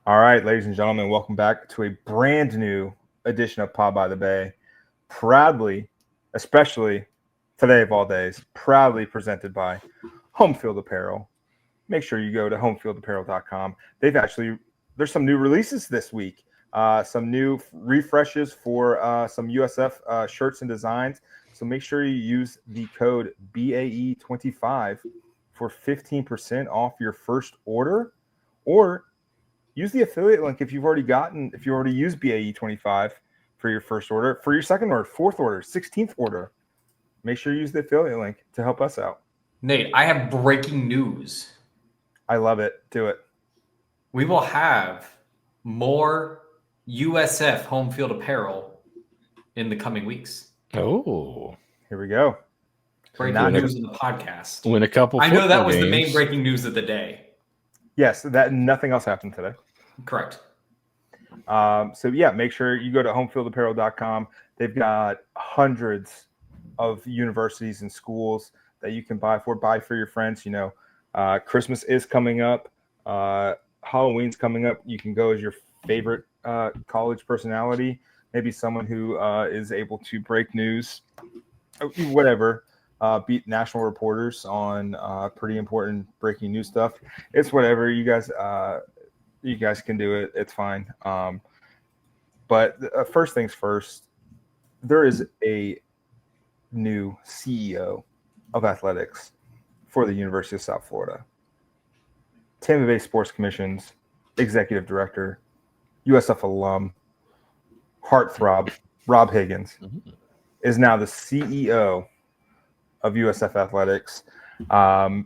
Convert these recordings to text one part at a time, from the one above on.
All right, ladies and gentlemen, welcome back to a brand new edition of Pod by the BAE. Proudly, especially today of all days, proudly presented by Homefield Apparel. Make sure you go to homefieldapparel.com. There's some new releases this week. Some new refreshes for some USF shirts and designs. So make sure you use the code BAE25 for 15% off your first order, or use the affiliate link if you've already used BAE25 for your first order, for your second order, fourth order, 16th order. Make sure you use the affiliate link to help us out. Nate, I have breaking news. I love it. Do it. We will have more USF home field apparel in the coming weeks. Oh, here we go. Breaking news in the podcast. Win a couple. I know that was games. the main breaking news of the day. Yes, that nothing else happened today. Correct. So yeah, make sure you go to homefieldapparel.com. They've got hundreds of universities and schools that you can buy for your friends. You know, Christmas is coming up. Halloween's coming up. You can go as your favorite college personality, maybe someone who is able to break news, whatever, beat national reporters on pretty important breaking news stuff. It's whatever. You guys can do it. It's fine. But first things first, there is a new CEO of athletics for the University of South Florida. Tampa Bay Sports Commission's executive director, USF alum, heartthrob, Rob Higgins, is now the CEO of USF Athletics. I'll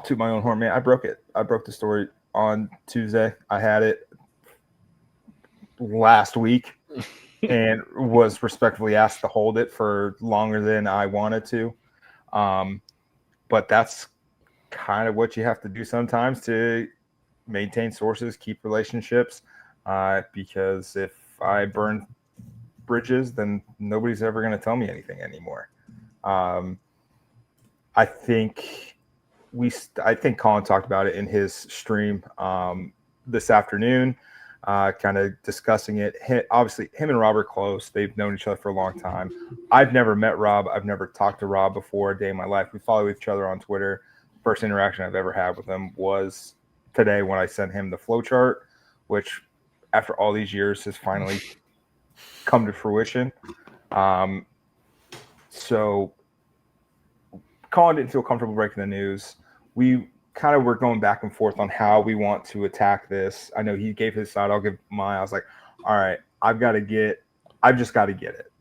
toot my own horn, man. I broke it. I broke the story on Tuesday. I had it last week and was respectfully asked to hold it for longer than I wanted to. But that's kind of what you have to do sometimes to maintain sources, keep relationships, because if I burn bridges, then nobody's ever going to tell me anything anymore. I think Colin talked about it in his stream this afternoon, kind of discussing it. Obviously, him and Rob are close. They've known each other for a long time. I've never met Rob. I've never talked to Rob before a day in my life. We follow each other on Twitter. First interaction I've ever had with him was today when I sent him the flow chart, which after all these years has finally come to fruition. So Colin didn't feel comfortable breaking the news. We kind of were going back and forth on how we want to attack this. I know he gave his side. I'll give mine. I was like, all right, I've just got to get it.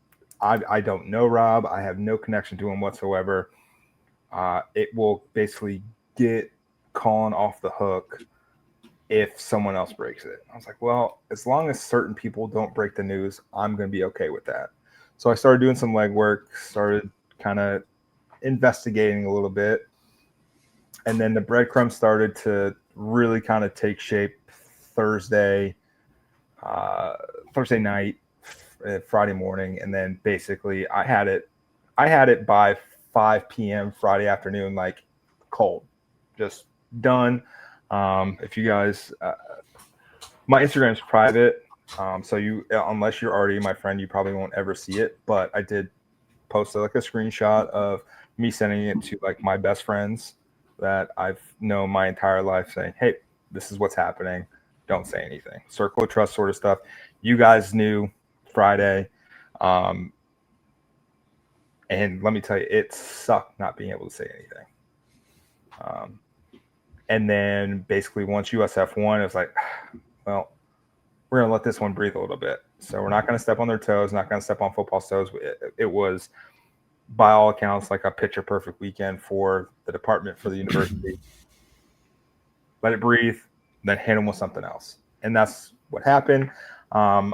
I don't know Rob. I have no connection to him whatsoever. It will basically get Colin off the hook if someone else breaks it. I was like, well, as long as certain people don't break the news, I'm going to be okay with that. So I started doing some legwork, started kind of investigating a little bit. And then the breadcrumbs started to really kind of take shape Thursday night, Friday morning. And then basically I had it by 5 p.m. Friday afternoon, like cold, just done. If you guys, my Instagram is private. So unless you're already my friend, you probably won't ever see it, but I did post like a screenshot of me sending it to like my best friends that I've known my entire life, saying, hey, this is what's happening. Don't say anything. Circle of trust sort of stuff. You guys knew Friday. And let me tell you, it sucked not being able to say anything. And then basically once USF won, it was like, well, we're going to let this one breathe a little bit. So we're not going to step on their toes, not going to step on football's toes. It was, by all accounts, like a picture-perfect weekend for the department, for the university. Let it breathe, then hit them with something else. And that's what happened. I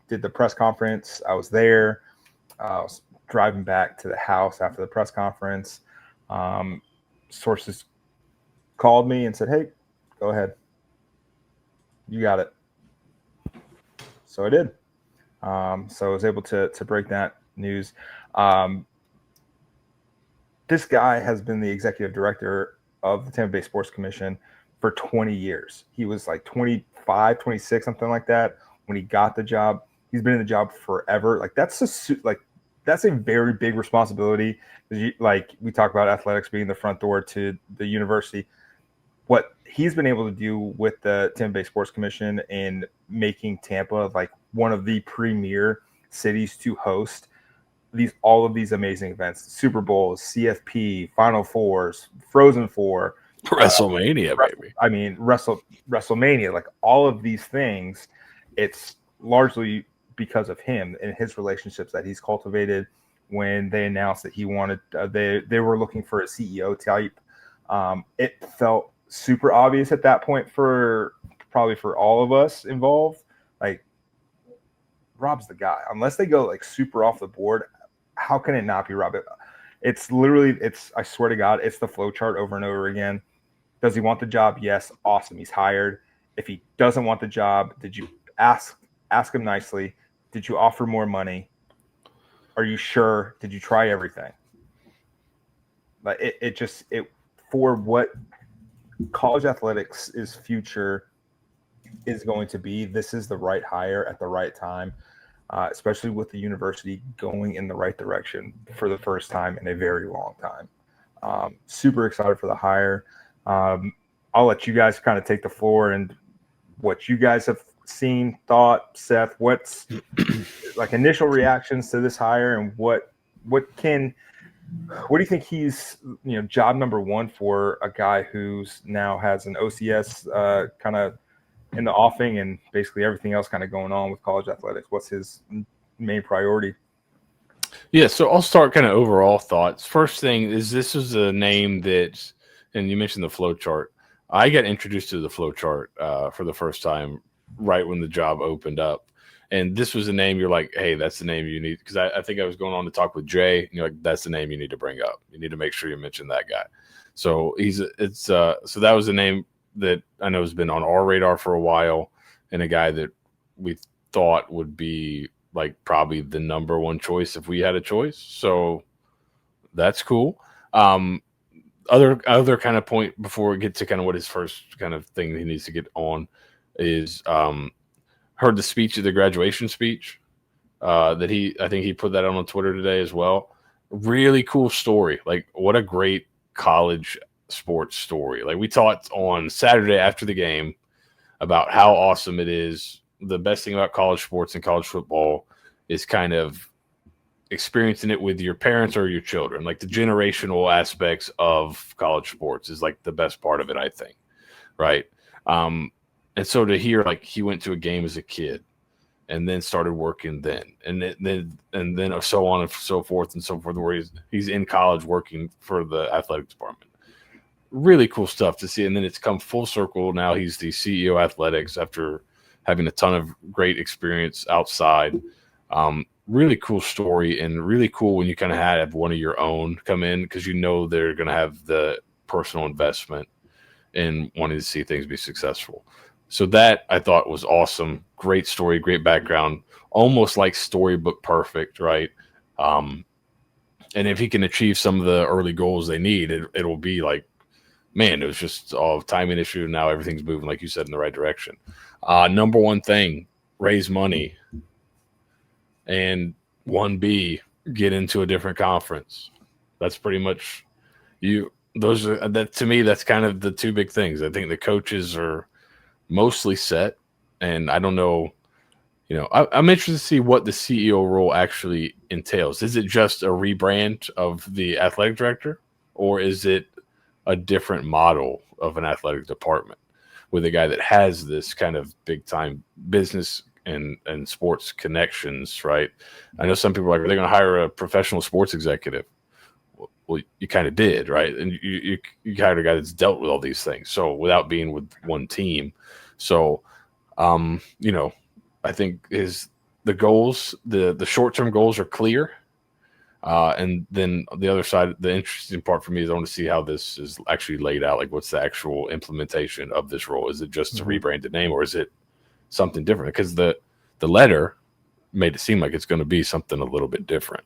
did the press conference. I was there. I was driving back to the house after the press conference. Sources called me and said, hey, go ahead. You got it. So I did. So I was able to break that news. This guy has been the executive director of the Tampa Bay Sports Commission for 20 years. He was like 25, 26, something like that when he got the job. He's been in the job forever. Like that's a very big responsibility. Like we talk about athletics being the front door to the university. What he's been able to do with the Tampa Bay Sports Commission and making Tampa like one of the premier cities to host all of these amazing events: Super Bowls, CFP, Final Fours, Frozen Four, WrestleMania, baby. I mean, WrestleMania, like all of these things. It's largely because of him and his relationships that he's cultivated. When they announced that he wanted, they were looking for a CEO type. It felt super obvious at that point for all of us involved. Like, Rob's the guy. Unless they go like super off the board, how can it not be Rob? It's literally, I swear to God, it's the flow chart over and over again. Does he want the job? Yes. Awesome. He's hired. If he doesn't want the job, did you ask him nicely? Did you offer more money? Are you sure? Did you try everything? Like it for what college athletics is future is going to be, this is the right hire at the right time, especially with the university going in the right direction for the first time in a very long time. Super excited for the hire. I'll let you guys kind of take the floor and what you guys have seen, thought. Seth, what's like initial reactions to this hire, and what do you think he's, job number one for a guy who's now has an OCS kind of in the offing and basically everything else kind of going on with college athletics? What's his main priority? Yeah, so I'll start kind of overall thoughts. First thing is, this is a name that, and you mentioned the flow chart. I got introduced to the flow chart for the first time right when the job opened up. And this was a name you're like, hey, that's the name you need. Because I think I was going on to talk with Jay, and you're like, that's the name you need to bring up. You need to make sure you mention that guy. So so that was a name that I know has been on our radar for a while, and a guy that we thought would be like probably the number one choice if we had a choice. So that's cool. Other kind of point before we get to kind of what his first kind of thing he needs to get on is heard the speech of the graduation speech that I think he put that on Twitter today as well. Really cool story. Like, what a great college sports story. Like, we talked on Saturday after the game about how awesome it is. The best thing about college sports and college football is kind of experiencing it with your parents or your children. Like, the generational aspects of college sports is like the best part of it, I think. Right. And so to hear like he went to a game as a kid and then started working then, and then so on and so forth, where he's in college working for the athletic department. Really cool stuff to see. And then it's come full circle. Now he's the CEO of athletics after having a ton of great experience outside. Really cool story, and really cool when you kind of have one of your own come in, because they're going to have the personal investment in wanting to see things be successful. So that I thought was awesome. Great story, great background, almost like storybook perfect, right? And if he can achieve some of the early goals they need, it'll be like, man, it was just all timing issue. Now everything's moving, like you said, in the right direction. Number one thing, raise money. And 1B, get into a different conference. That's pretty much that to me, that's kind of the two big things. I think the coaches are mostly set, and I don't know, I'm interested to see what the CEO role actually entails. Is it just a rebrand of the athletic director, or is it a different model of an athletic department with a guy that has this kind of big time business and sports connections, right? I know some people are like, are they going to hire a professional sports executive? Well, you kind of did, right? And you hired a guy that's dealt with all these things, so without being with one team. So, I think the goals, the short-term goals are clear. And then the other side, the interesting part for me is I want to see how this is actually laid out. Like, what's the actual implementation of this role? Is it just a rebranded name, or is it something different? Because the letter made it seem like it's going to be something a little bit different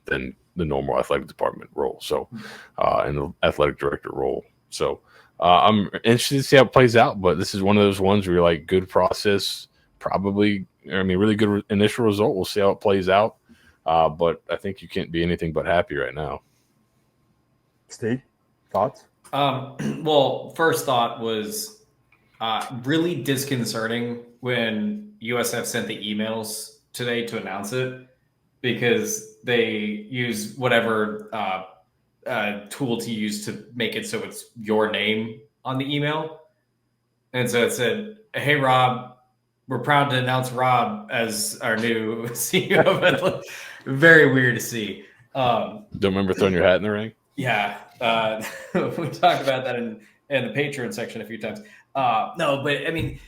than the normal athletic department role. So, and the athletic director role. So, I'm interested to see how it plays out, but this is one of those ones where you're like, good process, probably. I mean, really good initial result. We'll see how it plays out. But I think you can't be anything but happy right now. Steeg, thoughts? Well, first thought was really disconcerting when USF sent the emails today to announce it, because they use whatever tool to use to make it so it's your name on the email. And so it said, "Hey, Rob, we're proud to announce Rob as our new CEO of Athletics." Very weird to see. Don't remember throwing your hat in the ring? Yeah. We talked about that in the Patreon section a few times. No, but I mean,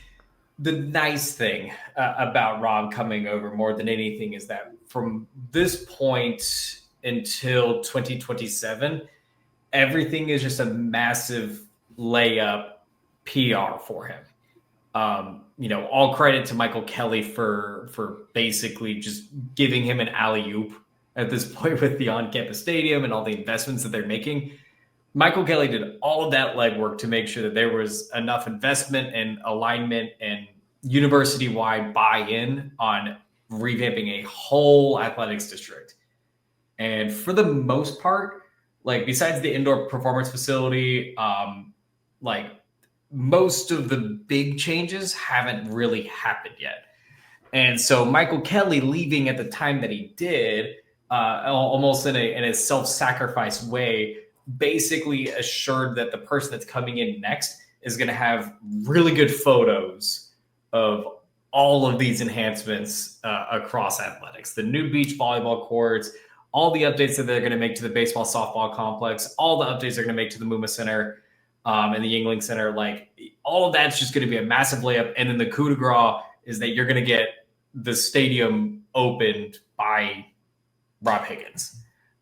the nice thing about Rob coming over more than anything is that from this point until 2027, everything is just a massive layup PR for him. All credit to Michael Kelly for basically just giving him an alley-oop at this point with the on-campus stadium and all the investments that they're making. Michael Kelly did all of that legwork to make sure that there was enough investment and alignment and university-wide buy-in on revamping a whole athletics district. And for the most part, like besides the indoor performance facility, like most of the big changes haven't really happened yet. And so Michael Kelly leaving at the time that he did, almost in a self-sacrifice way, basically assured that the person that's coming in next is going to have really good photos of all of these enhancements across athletics. The new beach volleyball courts, all the updates that they're going to make to the baseball softball complex, all the updates they're going to make to the Muma Center and the Yingling Center. Like all of that's just going to be a massive layup. And then the coup de grace is that you're going to get the stadium opened by Rob Higgins.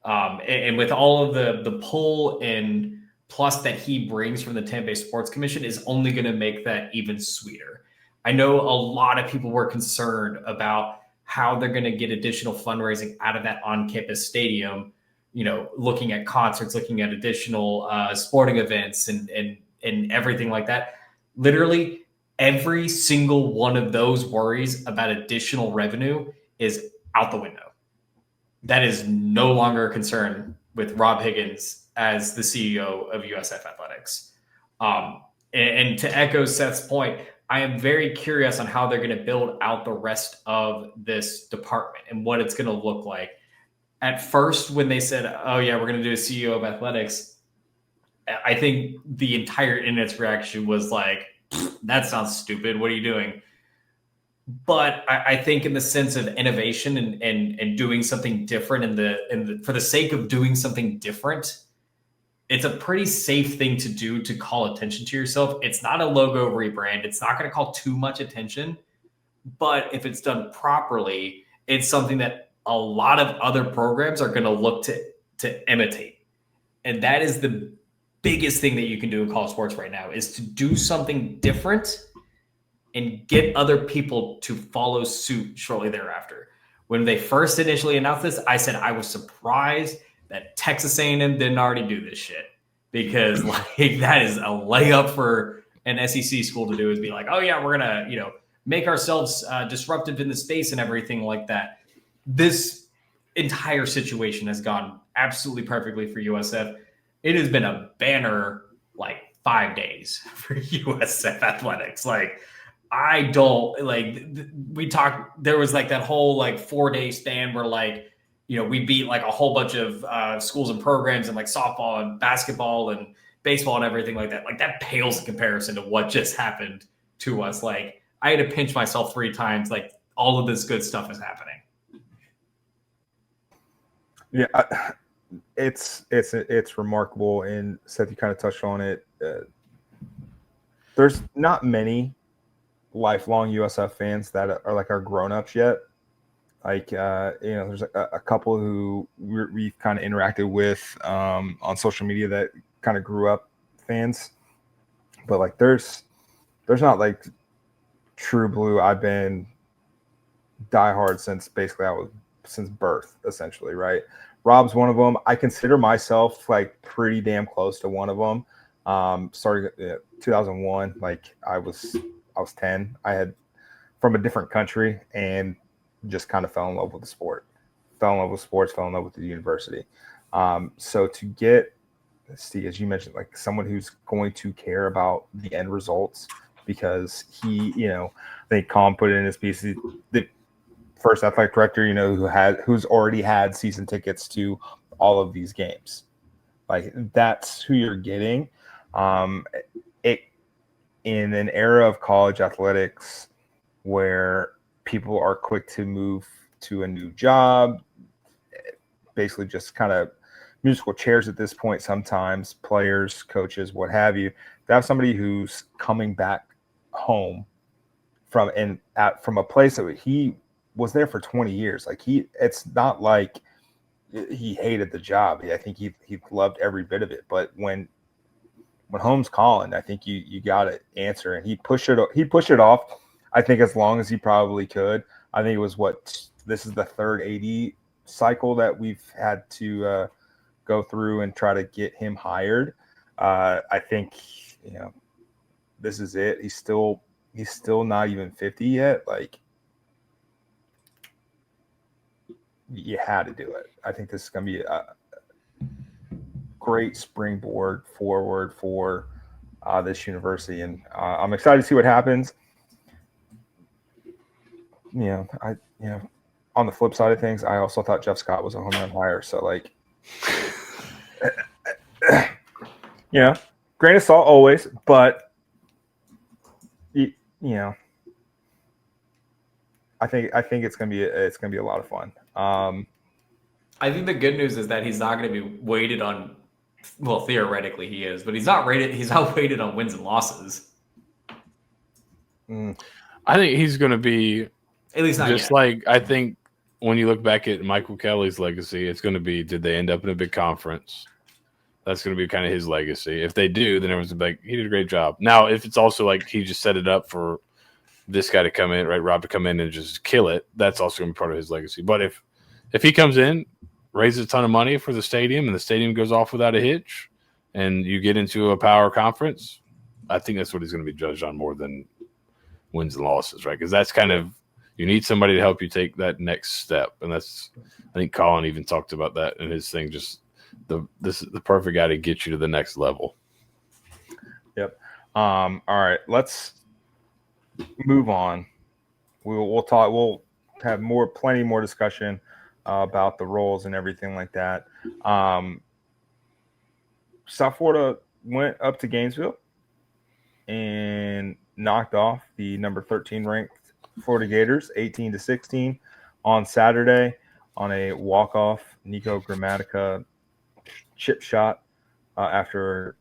And with all of the pull and plus that he brings from the Tampa Bay Sports Commission is only going to make that even sweeter. I know a lot of people were concerned about how they're going to get additional fundraising out of that on-campus stadium, looking at concerts, looking at additional sporting events and everything like that. Literally every single one of those worries about additional revenue is out the window. That is no longer a concern with Rob Higgins as the CEO of USF Athletics. And to echo Seth's point, I am very curious on how they're going to build out the rest of this department and what it's going to look like. At first, when they said, "Oh yeah, we're going to do a CEO of Athletics," I think the entire internet's reaction was like, "That sounds stupid. What are you doing?" But I think in the sense of innovation and doing something different for the sake of doing something different, it's a pretty safe thing to do to call attention to yourself. It's not a logo rebrand. It's not going to call too much attention. But if it's done properly, it's something that a lot of other programs are going to look to imitate. And that is the biggest thing that you can do in college sports right now, is to do something different and get other people to follow suit shortly thereafter. When they first initially announced this, I said I was surprised that Texas A&M didn't already do this shit, because like that is a layup for an SEC school to do, is be like, "Oh yeah, we're gonna make ourselves disruptive in the space and everything like that." This entire situation has gone absolutely perfectly for USF. It has been a banner like 5 days for USF Athletics. Like, I don't we talked, there was like that whole like 4-day span where like, we beat like a whole bunch of schools and programs and like softball and basketball and baseball and everything like that. Like that pales in comparison to what just happened to us. Like I had to pinch myself 3 times. Like all of this good stuff is happening. Yeah, it's remarkable. And Seth, you kind of touched on it. There's not many lifelong USF fans that are grown-ups yet. Like, there's a couple who we've kind of interacted with on social media that kind of grew up fans, but like there's not like true blue. I've been diehard since birth, essentially, right? Rob's one of them. I consider myself like pretty damn close to one of them. Starting 2001, like I was 10. I had from a different country and just kind of fell in love with the sport, fell in love with sports, fell in love with the university. So to get Steve, as you mentioned, like someone who's going to care about the end results, because he, I think Colin put it in his piece, the first athletic director, who's already had season tickets to all of these games. Like that's who you're getting. It in an era of college athletics where people are quick to move to a new job, basically just kind of musical chairs at this point. Sometimes players, coaches, what have you, to have somebody who's coming back home from a place that he was there for 20 years. Like it's not like he hated the job. I think he loved every bit of it. But when home's calling, I think you got to answer. And he pushed it off. I think as long as he probably could. I think it was this is the third AD cycle that we've had to go through and try to get him hired. I think this is it. He's still not even 50 yet. Like you had to do it. I think this is going to be a great springboard forward for this university, and I'm excited to see what happens. On the flip side of things, I also thought Jeff Scott was a home run hire. So like, grain of salt always, but I think it's gonna be a lot of fun. I think the good news is that he's not going to be weighted on. Well, theoretically he is, but he's not weighted on wins and losses. I think he's going to be at least not just yet. Like I think when you look back at Michael Kelly's legacy, it's going to be, did they end up in a big conference? That's going to be kind of his legacy. If they do, then everyone's like, he did a great job. Now, if it's also like he just set it up for this guy to come in, right, Rob to come in and just kill it, that's also going to be part of his legacy. But if he comes in, raises a ton of money for the stadium, and the stadium goes off without a hitch, and you get into a power conference, I think that's what he's going to be judged on more than wins and losses, right? Because that's kind of, you need somebody to help you take that next step. And that's, I think Colin even talked about that in his thing, just this is the perfect guy to get you to the next level. Yep. All right, let's move on. We'll talk. We'll have plenty more discussion about the roles and everything like that. South Florida went up to Gainesville and knocked off the number 13 ranked Florida Gators 18-16 on Saturday on a walk-off Nico Gramatica chip shot after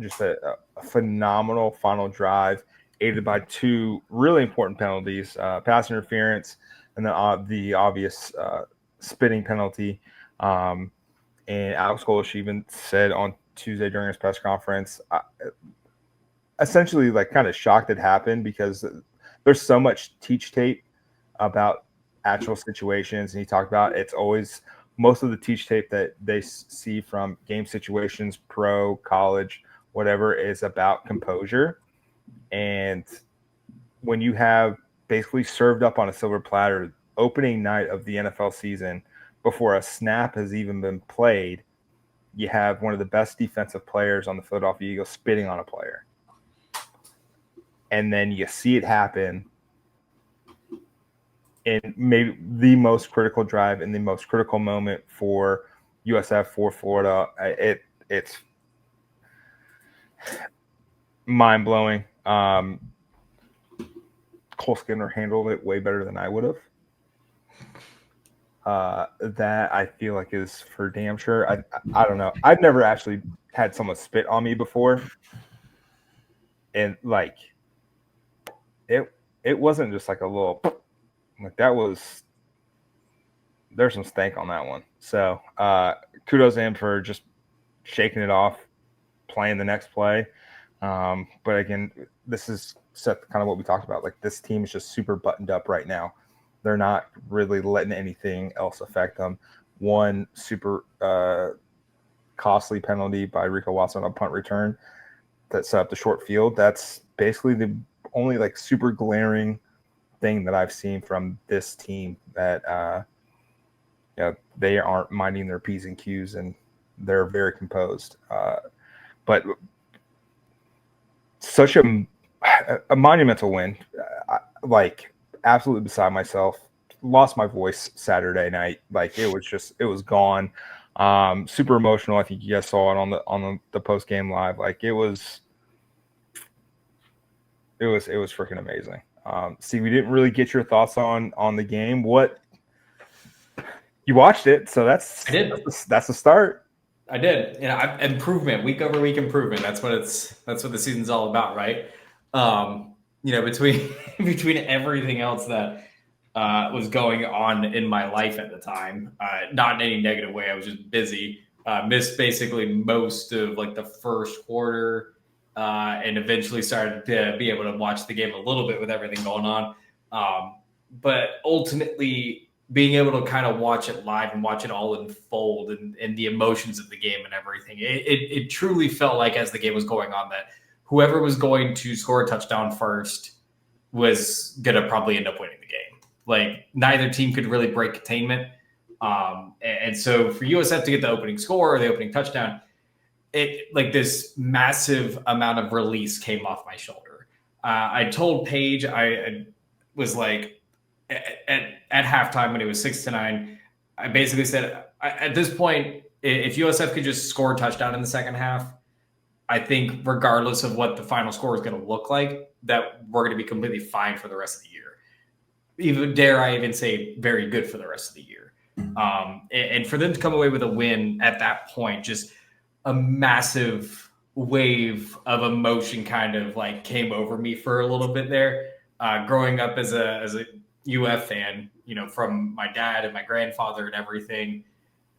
just a phenomenal final drive, aided by two really important penalties, pass interference and the obvious spitting penalty. And Alex Golish even said on Tuesday during his press conference, essentially like kind of shocked it happened because there's so much teach tape about actual situations. And he talked about it's always most of the teach tape that they see from game situations, pro, college, whatever, is about composure. And when you have basically served up on a silver platter opening night of the NFL season before a snap has even been played, you have one of the best defensive players on the Philadelphia Eagles spitting on a player. And then you see it happen in maybe the most critical drive in the most critical moment for USF, for Florida. It's mind-blowing. Cole Skinner handled it way better than I would have. That I feel like is for damn sure. I don't know. I've never actually had someone spit on me before. And like it wasn't just like a little, like that was, there's some stank on that one. So kudos to him for just shaking it off, playing the next play. But again, this is kind of what we talked about. Like this team is just super buttoned up right now. They're not really letting anything else affect them. One super costly penalty by Rico Watson on a punt return that set up the short field. That's basically the only like super glaring thing that I've seen from this team, that they aren't minding their P's and Q's, and they're very composed. But such a monumental win, like absolutely beside myself. Lost my voice Saturday night. Like it was gone. Super emotional. I think you guys saw it on the post game live. Like it was freaking amazing. See, we didn't really get your thoughts on the game. What you watched it, so that's a start. I did. Improvement, week over week improvement. That's what the season's all about, right? Between between everything else that was going on in my life at the time, not in any negative way. I was just busy. Missed basically most of like the first quarter, and eventually started to be able to watch the game a little bit with everything going on. But ultimately, being able to kind of watch it live and watch it all unfold and the emotions of the game and everything, it truly felt like as the game was going on that whoever was going to score a touchdown first was going to probably end up winning the game. Like neither team could really break containment. And so for USF to get the opening score or the opening touchdown, it like this massive amount of release came off my shoulder. I told Paige, I was like, at halftime when it was 6-9, I basically said, at this point, if USF could just score a touchdown in the second half, I think regardless of what the final score is going to look like, that we're going to be completely fine for the rest of the year. Even dare I even say very good for the rest of the year. And for them to come away with a win at that point, just a massive wave of emotion kind of like came over me for a little bit there. Growing up as a UF fan, from my dad and my grandfather and everything,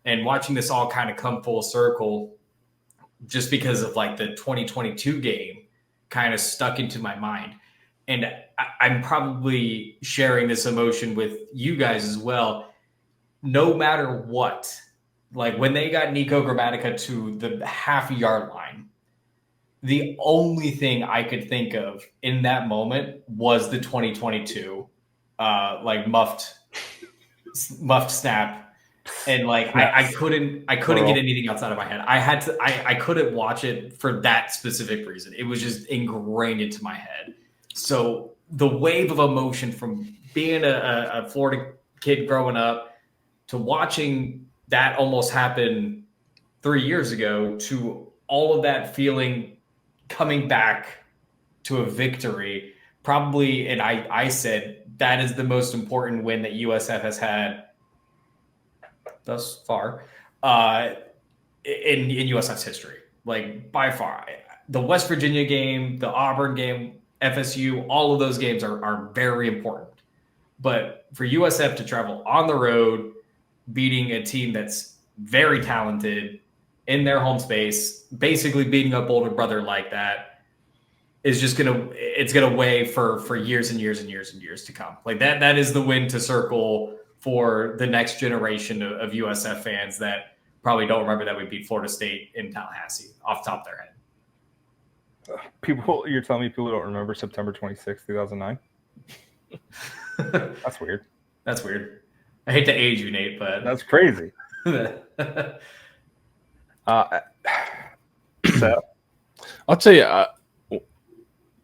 and watching this all kind of come full circle just because of like the 2022 game kind of stuck into my mind. And I'm probably sharing this emotion with you guys as well. No matter what, like when they got Nico Grammatica to the half-yard line, the only thing I could think of in that moment was the 2022 like muffed snap, and like I couldn't get anything outside of my head. I couldn't watch it for that specific reason. It was just ingrained into my head. So the wave of emotion from being a Florida kid growing up to watching that almost happen 3 years ago, to all of that feeling coming back to a victory, probably, and I said that is the most important win that USF has had thus far in USF's history, like by far. The West Virginia game, the Auburn game, FSU, all of those games are very important. But for USF to travel on the road, beating a team that's very talented in their home space, basically beating up older brother like that, is just it's gonna weigh for years and years and years and years to come. Like that is the win to circle for the next generation of USF fans that probably don't remember that we beat Florida State in Tallahassee off the top of their head. You're telling me people don't remember September 26, 2009? That's weird. That's weird. I hate to age you, Nate, but that's crazy. So I'll tell you,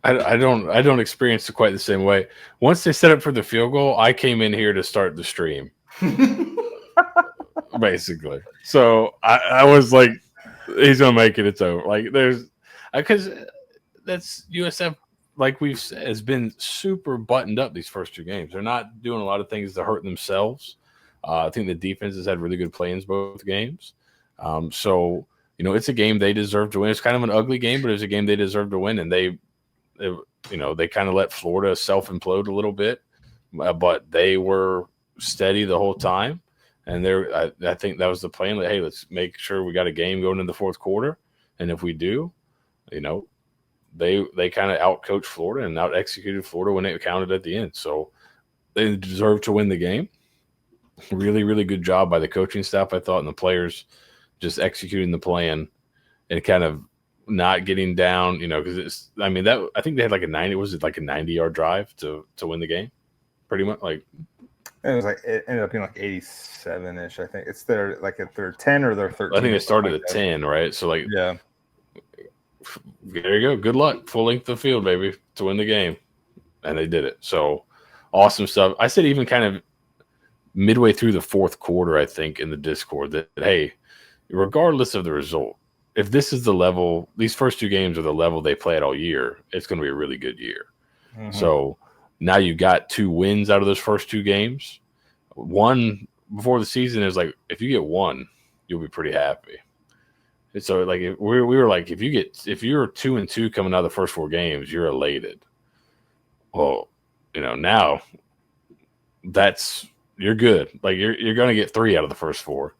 I don't experience it quite the same way. Once they set up for the field goal, I came in here to start the stream, basically. So I was like, he's gonna make it. It's over. Like because that's USF. Like we've said, has been super buttoned up these first two games. They're not doing a lot of things to hurt themselves. I think the defense has had really good play-ins both games. So it's a game they deserve to win. It's kind of an ugly game, but it's a game they deserve to win, and they kind of let Florida self-implode a little bit, but they were steady the whole time. And I think that was the plan. Like, hey, let's make sure we got a game going in the fourth quarter, and if we do, they kind of out-coached Florida and out-executed Florida when it counted at the end. So they deserve to win the game. Really, really good job by the coaching staff, I thought, and the players just executing the plan and kind of not getting down, because I think they had like a 90-yard drive to win the game, pretty much. Like it ended up being like 87-ish. I think it's their at their 10 or their 13. I think they started at 10, right? So yeah, there you go. Good luck, full length of field, baby, to win the game, and they did it. So awesome stuff. I said even kind of midway through the fourth quarter, I think in the Discord that hey, regardless of the result, if this is the level, these first two games are the level they play at all year, it's going to be a really good year. Mm-hmm. So now you got 2 wins out of those first 2 games. One before the season is like, if you get 1, you'll be pretty happy. And so like we were like, if you're 2-2 coming out of the first 4 games, you're elated. Well, now you're good. Like you're going to get 3 out of the first 4.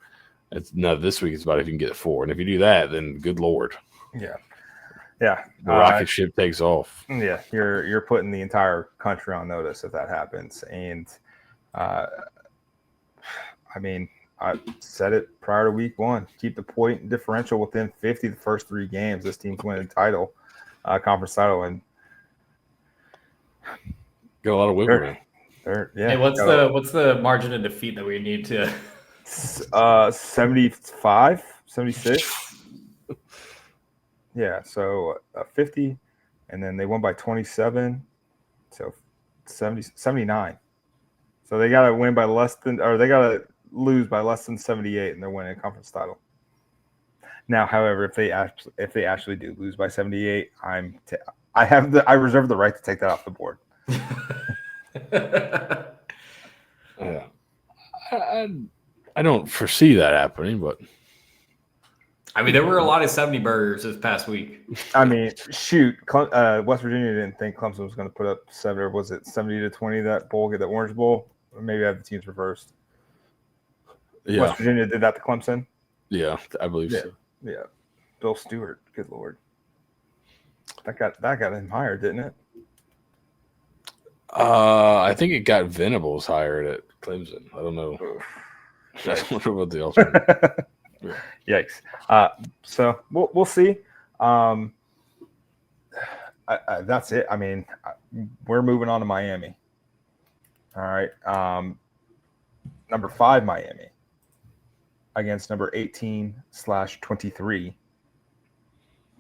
This week it's about if you can get 4, and if you do that, then good Lord, yeah, the rocket ship takes off. Yeah, you're putting the entire country on notice if that happens. And I said it prior to week 1: keep the point differential within 50 the first 3 games. This team's winning title, conference title, and got a lot of wiggle room. Yeah. Hey, what's the margin of defeat that we need to? 75, 76. Yeah, so 50, and then they won by 27, so 79. So they got to win by they got to lose by less than 78, and they're winning a conference title. Now, however, if they actually do lose by 78, I reserve the right to take that off the board. Yeah, I don't foresee that happening, but there were a lot of 70 burgers this past week. Shoot, West Virginia didn't think Clemson was going to put up 7, or was it 70-20 that bowl, get that Orange Bowl? Or maybe I have the teams reversed. Yeah. West Virginia did that to Clemson? Yeah, I believe so. Yeah. Bill Stewart, good Lord. That got him hired, didn't it? I think it got Venables hired at Clemson. I don't know. I don't know about the alternative. Yeah. Yikes. So we'll see. That's it. We're moving on to Miami. All right. Number 5, Miami, against number 18/23,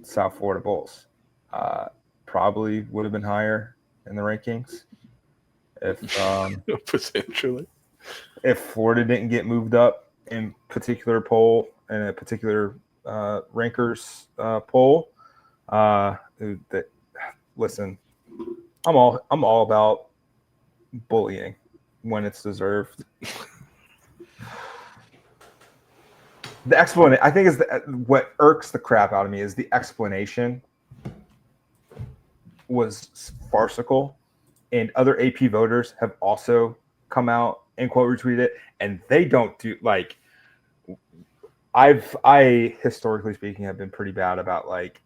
South Florida Bulls. Probably would have been higher in the rankings if potentially if Florida didn't get moved up in a particular poll, in a particular rankers poll. Listen, I'm all about bullying when it's deserved. The explanation, I think, is what irks the crap out of me is the explanation was farcical, and other AP voters have also come out and quote retweeted it, and they don't do like. I historically speaking have been pretty bad about like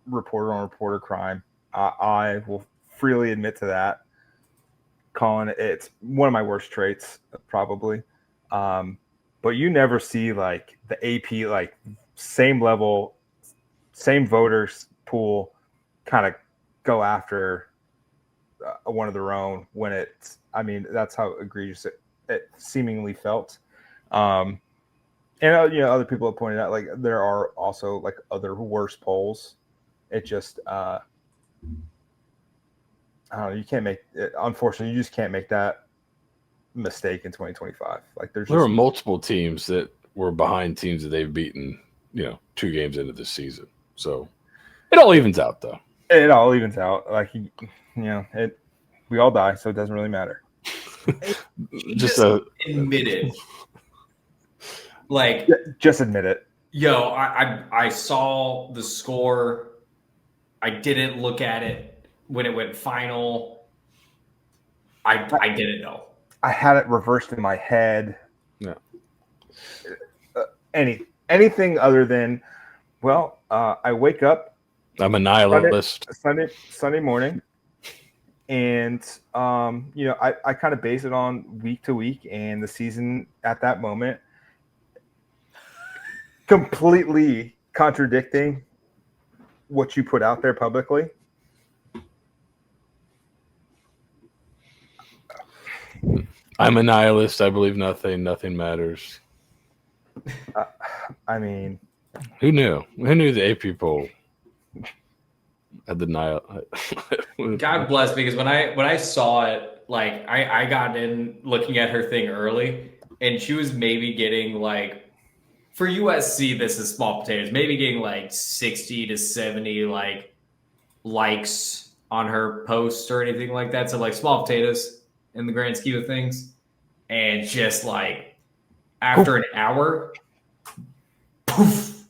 reporter on reporter crime. I will freely admit to that. Colin, it's one of my worst traits, probably. But you never see like the AP, like same level, same voters pool kind of go after one of their own when it's, that's how egregious it seemingly felt. And, other people have pointed out, like, there are also like other worse polls. It just, I don't know, you can't make it, unfortunately, you just can't make that mistake in 2025. Like there were multiple teams that were behind teams that they've beaten, 2 games into this season. So it all evens out, though. It all evens out. Like, we all die, so it doesn't really matter. just admit it. Like, just admit it. Yo, I saw the score. I didn't look at it when it went final. I didn't know. I had it reversed in my head. Yeah. Anything other than, I wake up. I'm a nihilist. Sunday morning, and I kind of base it on week to week and the season at that moment. Completely contradicting what you put out there publicly. I'm a nihilist. I believe nothing matters. I mean, who knew the AP poll had the nihil? God bless, because when I saw it, like I got in looking at her thing early, and she was maybe getting like, for USC, this is small potatoes, maybe getting like 60 to 70 like likes on her posts or anything like that. So like small potatoes in the grand scheme of things. And just like after an hour, poof,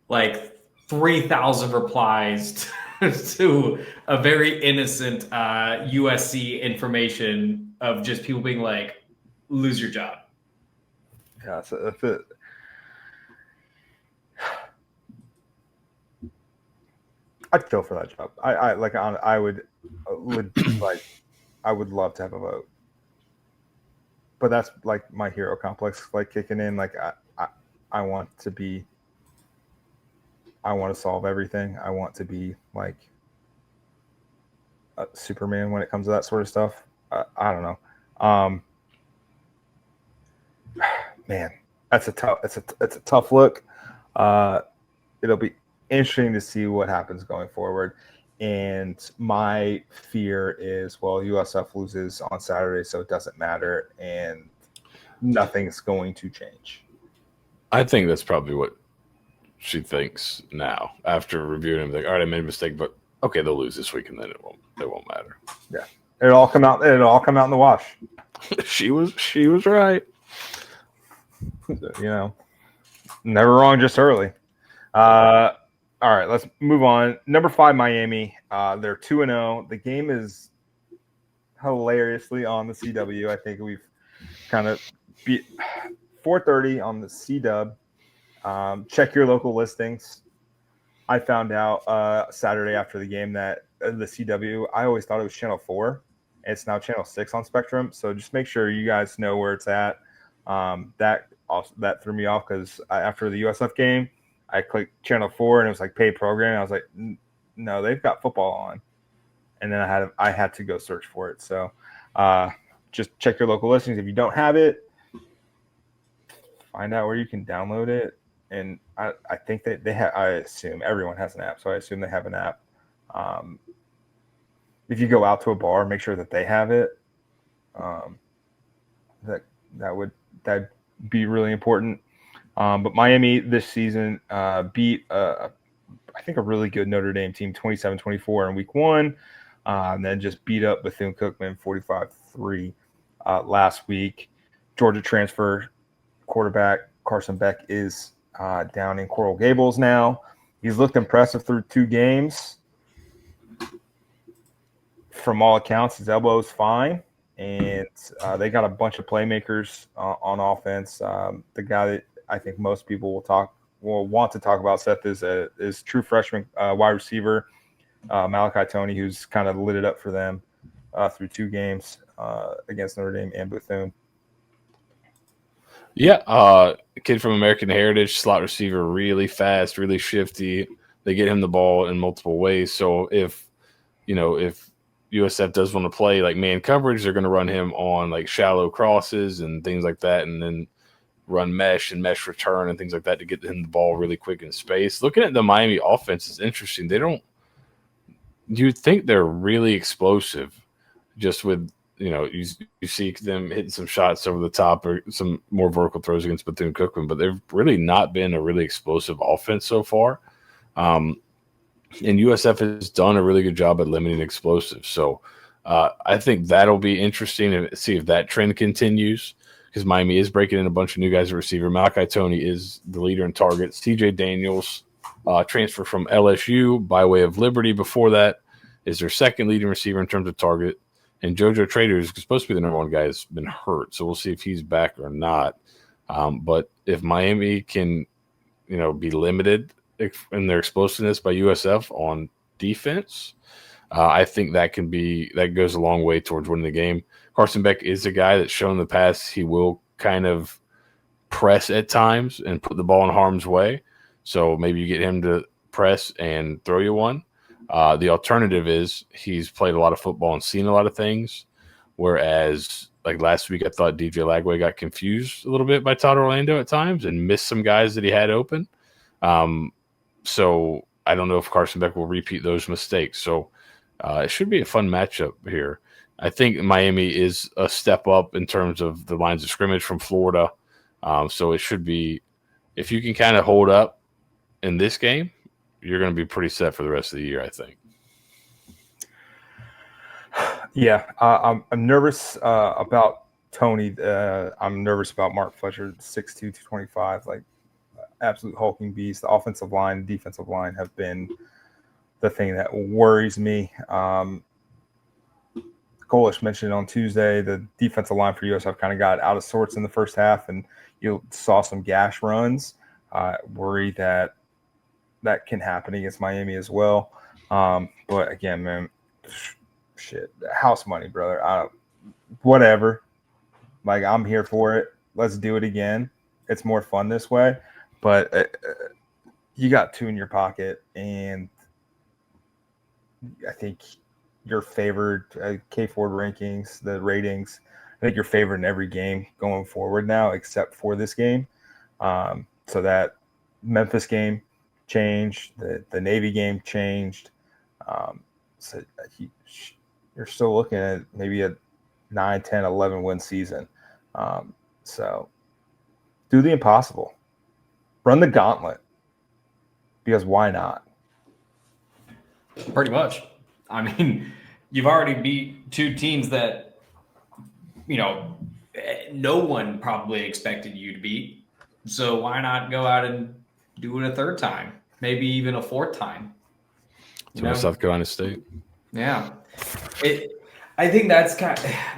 like 3,000 replies to a very innocent USC information of just people being like, lose your job. yeah, so if it, I'd kill for that job. I would like, I would love to have a vote, but that's like my hero complex, like kicking in. Like I want to solve everything. I want to be like a Superman when it comes to that sort of stuff. I don't know. Man, it's a tough look. It'll be interesting to see what happens going forward. And my fear is, well, USF loses on Saturday, so it doesn't matter, and nothing's going to change. I think that's probably what she thinks now after reviewing him. Like, all right, I made a mistake, but okay, they'll lose this week, and then it won't matter. Yeah, it'll all come out in the wash. she was right. Never wrong, just early. All right, let's move on. Number 5, Miami. They're 2-0. The game is hilariously on the CW. I think we've kind of beat 4:30 on the CW. Check your local listings. I found out Saturday after the game that the CW, I always thought it was Channel 4. It's now Channel 6 on Spectrum. So just make sure you guys know where it's at. That threw me off because after the USF game, I clicked Channel 4 and it was like paid program. I was like, no, they've got football on. And then I had to go search for it. So just check your local listings. If you don't have it, find out where you can download it. And I think that they have, I assume everyone has an app. So I assume they have an app. If you go out to a bar, make sure that they have it. That'd be really important. But Miami this season beat, I think, a really good Notre Dame team, 27-24 in week 1, and then just beat up Bethune-Cookman 45-3 last week. Georgia transfer quarterback Carson Beck is down in Coral Gables now. He's looked impressive through 2 games. From all accounts, his elbow's fine. And they got a bunch of playmakers on offense. The guy that I think most people will want to talk about, Seth, is true freshman wide receiver Malachi Toney, who's kind of lit it up for them through 2 games against Notre Dame and Bethune. Yeah, kid from American Heritage, slot receiver, really fast, really shifty. They get him the ball in multiple ways. So if USF does want to play like man coverage, they're going to run him on like shallow crosses and things like that, and then run mesh and mesh return and things like that to get him the ball really quick in space. Looking at the Miami offense is interesting. You'd think they're really explosive just with, you see them hitting some shots over the top or some more vertical throws against Bethune-Cookman, but they've really not been a really explosive offense so far. And USF has done a really good job at limiting explosives. So I think that'll be interesting to see if that trend continues, because Miami is breaking in a bunch of new guys at receiver. Malachi Toney is the leader in targets. CJ Daniels, transfer from LSU by way of Liberty before that, is their second leading receiver in terms of target. And JoJo Trader is supposed to be the number 1 guy, has been hurt. So we'll see if he's back or not. But if Miami can, be limited in their explosiveness by USF on defense, I think that goes a long way towards winning the game. Carson Beck is a guy that's shown in the past he will kind of press at times and put the ball in harm's way. So maybe you get him to press and throw you one. The alternative is he's played a lot of football and seen a lot of things, whereas like last week I thought DJ Lagway got confused a little bit by Todd Orlando at times and missed some guys that he had open. So I don't know if Carson Beck will repeat those mistakes. So it should be a fun matchup here. I think Miami is a step up in terms of the lines of scrimmage from Florida. So it should be, if you can kind of hold up in this game, you're going to be pretty set for the rest of the year, I think. Yeah, I'm nervous about Tony. I'm nervous about Mark Fletcher, 6'2", 225, like absolute hulking beast. The offensive line, defensive line have been the thing that worries me. Golish mentioned on Tuesday, the defensive line for USF kind of got out of sorts in the first half, and you saw some gash runs. Worry that can happen against Miami as well. But again, man, shit, house money, brother. Whatever. Like, I'm here for it. Let's do it again. It's more fun this way. But you got two in your pocket, and I think you're favored. K Ford rankings, the ratings, I think you're favored in every game going forward now, except for this game. So that Memphis game changed, the Navy game changed. So you're still looking at maybe a 9, 10, 11 win season. So do the impossible. Run the gauntlet, because why not? Pretty much. I mean, you've already beat two teams that, no one probably expected you to beat. So why not go out and do it a third time, maybe even a fourth time? South Carolina State. Yeah. I think that's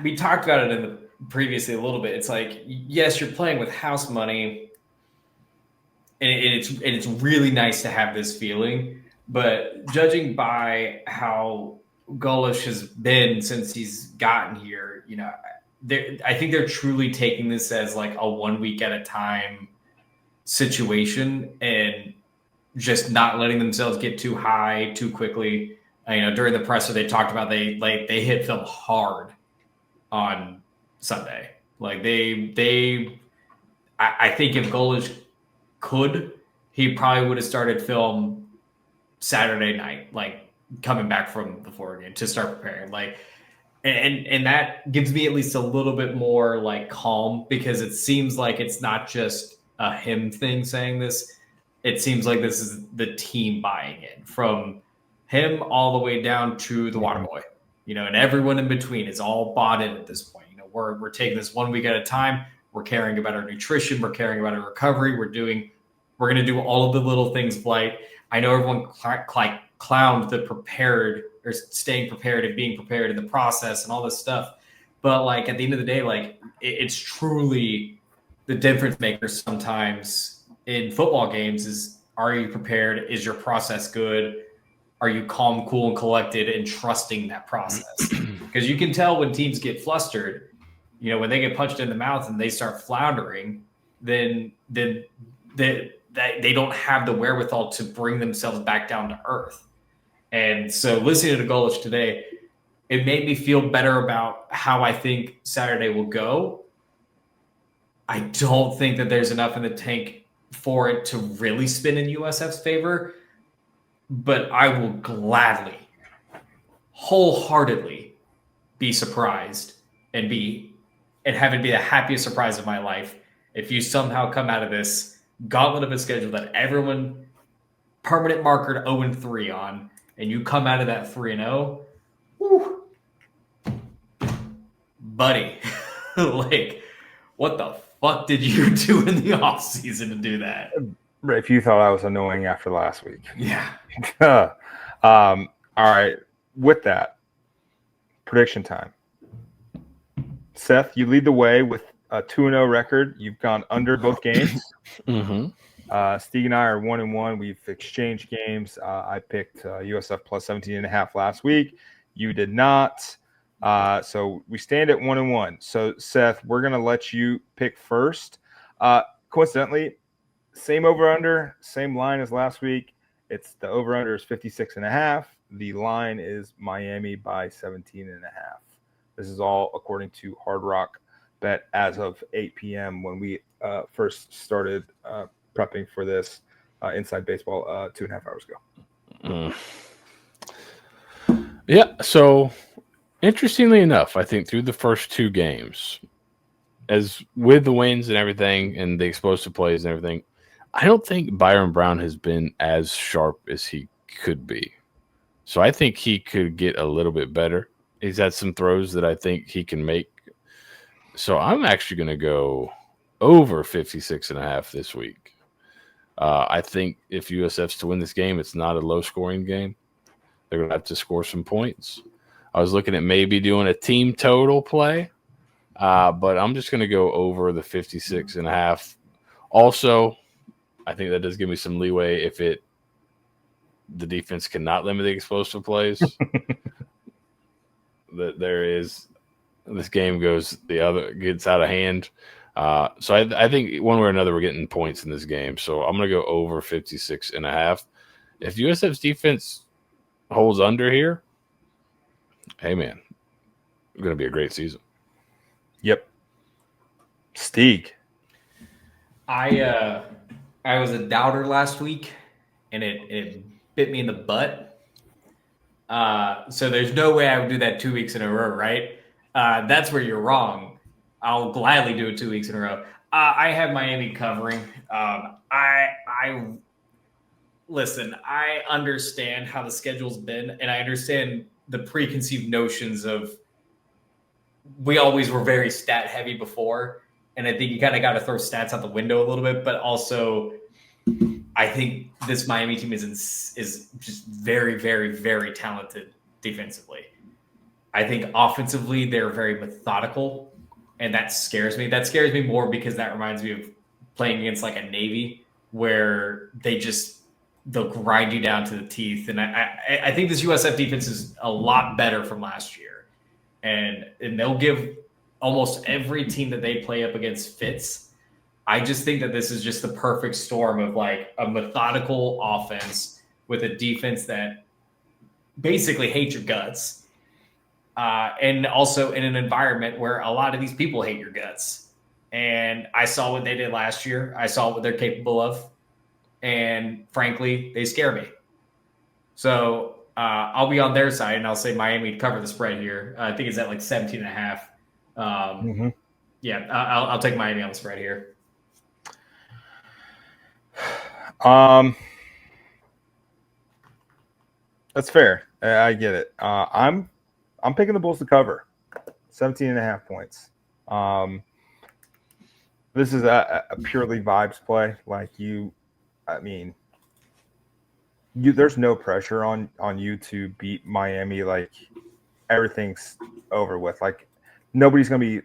we talked about it previously a little bit. It's like, yes, you're playing with house money, and it's really nice to have this feeling. But judging by how Golish has been since he's gotten here, I think they're truly taking this as like a 1 week at a time situation and just not letting themselves get too high too quickly. During the presser, they talked about they hit film hard on Sunday. Like I think if Golish could, he probably would have started film Saturday night, like coming back from the Florida game to start preparing. Like, and that gives me at least a little bit more like calm, because it seems like it's not just a him thing saying this. It seems like this is the team buying it, from him all the way down to the water boy, and everyone in between is all bought in at this point. We're taking this 1 week at a time. We're caring about our nutrition. We're caring about our recovery. We're going to do all of the little things. Blight. I know everyone clowned the prepared or staying prepared and being prepared in the process and all this stuff. But like at the end of the day, like it's truly the difference maker sometimes in football games is, are you prepared? Is your process good? Are you calm, cool, and collected and trusting that process? Because you can tell when teams get flustered, when they get punched in the mouth and they start floundering, then they don't have the wherewithal to bring themselves back down to earth. And so listening to Golish today, it made me feel better about how I think Saturday will go. I don't think that there's enough in the tank for it to really spin in USF's favor, but I will gladly, wholeheartedly be surprised and have it be the happiest surprise of my life if you somehow come out of this gauntlet of a schedule that everyone permanent markered 0-3 on, and you come out of that 3-0, whew, buddy, like, what the fuck did you do in the offseason to do that? If you thought I was annoying after last week. Yeah. All right. With that, prediction time. Seth, you lead the way with a 2-0 record. You've gone under both games. Mm-hmm. Steeg and I are 1-1. We've exchanged games. I picked USF plus 17.5 last week. You did not. So we stand at 1-1. So Seth, we're going to let you pick first. Coincidentally, same over under, same line as last week. It's the over-under is 56.5. The line is Miami by 17.5. This is all according to Hard Rock Bet as of 8 p.m. when we first started prepping for this Inside Baseball 2.5 hours ago. Yeah, so interestingly enough, I think through the first two games, as with the wins and everything and the explosive plays and everything, I don't think Byron Brown has been as sharp as he could be. So I think he could get a little bit better. He's had some throws that I think he can make. So I'm actually going to go over 56.5 this week. I think if USF's to win this game, it's not a low-scoring game. They're going to have to score some points. I was looking at maybe doing a team total play, but I'm just going to go over the 56.5. Also, I think that does give me some leeway if the defense cannot limit the explosive plays. That there is this game gets out of hand. So I think one way or another we're getting points in this game. So I'm going to go over 56.5. If USF's defense holds under here, hey man, it's going to be a great season. Yep. Steeg. I was a doubter last week, and it bit me in the butt. So there's no way I would do that 2 weeks in a row, right? That's where you're wrong. I'll gladly do it 2 weeks in a row. I have Miami covering. I listen. I understand how the schedule's been, and I understand the preconceived notions of we always were very stat heavy before, and I think you kind of got to throw stats out the window a little bit. But also, I think this Miami team is just very, very, very talented defensively. I think offensively they're very methodical, and that scares me. That scares me more because that reminds me of playing against like a Navy where they'll grind you down to the teeth. And I think this USF defense is a lot better from last year, and they'll give almost every team that they play up against fits. I just think that this is just the perfect storm of like a methodical offense with a defense that basically hates your guts. And also in an environment where a lot of these people hate your guts. And I saw what they did last year. I saw what they're capable of. And frankly, they scare me. So I'll be on their side and I'll say Miami to cover the spread here. I think it's at like 17.5. Yeah, I'll take Miami on the spread here. That's fair. I get it. I'm picking the Bulls to cover 17.5 points. This is a purely vibes play. Like there's no pressure on you to beat Miami. Like everything's over with. Like nobody's gonna be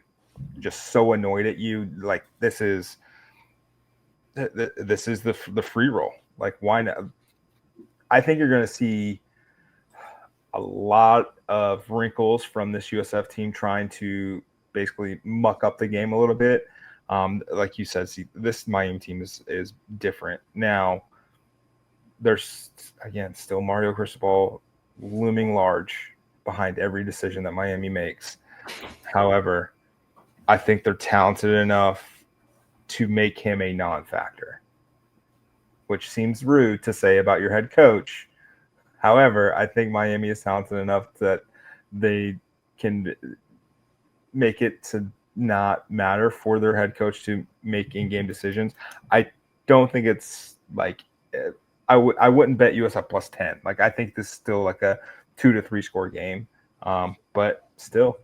just so annoyed at you. Like this is the free roll. Like why not? I think you're gonna see a lot of wrinkles from this USF team trying to basically muck up the game a little bit. Like you said, this Miami team is different. Now, there's, again, still Mario Cristobal looming large behind every decision that Miami makes. However, I think they're talented enough to make him a non-factor, which seems rude to say about your head coach. However, I think Miami is talented enough that they can make it to not matter for their head coach to make in-game decisions. I don't think it's like I wouldn't bet USF plus 10. Like I think this is still like a 2 to 3 score game. But still,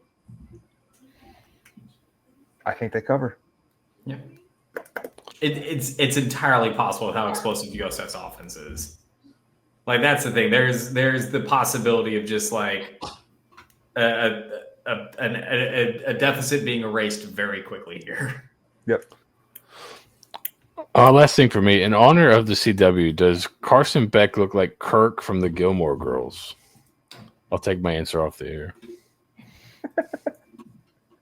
I think they cover. Yeah, it's entirely possible with how explosive USF's offense is. Like that's the thing. There's the possibility of just like a deficit being erased very quickly here. Yep. Last thing for me, in honor of the CW, does Carson Beck look like Kirk from the Gilmore Girls? I'll take my answer off the air.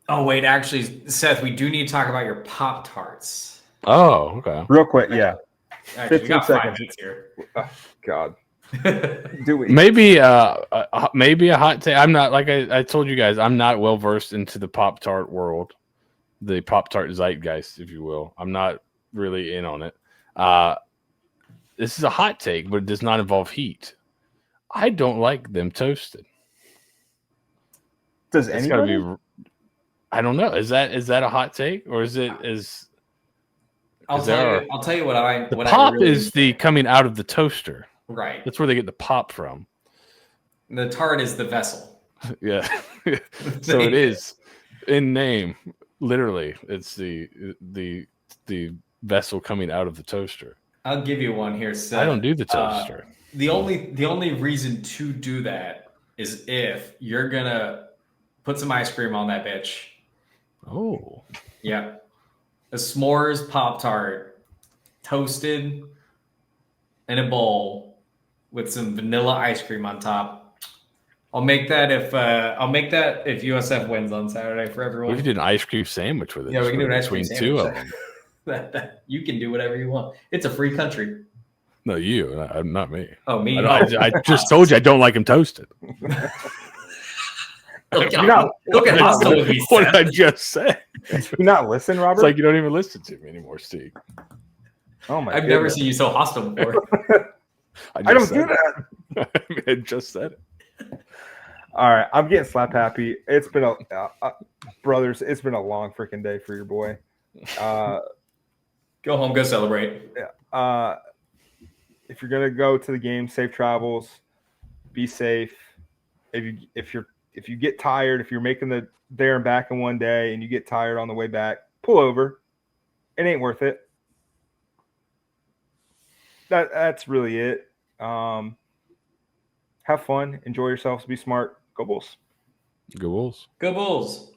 Oh wait, actually, Seth, we do need to talk about your Pop-Tarts. Oh, okay. Real quick, yeah. Actually, we got 5 seconds. minutes here. Oh, God. Do we? Maybe a hot take. I'm not, like I told you guys, I'm not well versed into the Pop-Tart world, the Pop-Tart zeitgeist, if you will. I'm not really in on it. This is a hot take, but it does not involve heat. I don't like them toasted. Does It's got to anybody? be. I don't know. Is that a hot take, or is it is? I'll tell you what I. The what pop I really, is the coming out of the toaster. right. That's where they get the pop from. The tart is the vessel. Yeah. So it is in name. Literally, it's the vessel coming out of the toaster. I'll give you one here, Seth. I don't do the toaster. The only reason to do that is if you're gonna put some ice cream on that bitch. Oh. Yeah. A s'mores Pop-Tart toasted in a bowl with some vanilla ice cream on top. I'll make that if USF wins on Saturday for everyone. We could do an ice cream sandwich with it. Yeah, we can do an ice cream between sandwich. two of them. that you can do whatever you want. It's a free country. No, you, not me. Oh, me. I just told you I don't like them toasted. Look at hostile with me. What did I just say? You not listen, Robert? It's like you don't even listen to me anymore, Steve. Oh my! I've never seen you so hostile before. I don't do that. I just said it. All right, I'm getting slap happy. It's been brothers. It's been a long freaking day for your boy. Go home, go celebrate. Yeah. If you're gonna go to the game, safe travels. Be safe. If you get tired, if you're making the there and back in one day and you get tired on the way back, pull over. It ain't worth it. That's really it. Have fun, enjoy yourselves, be smart. Go Bulls. Go Wolves. Go Bulls.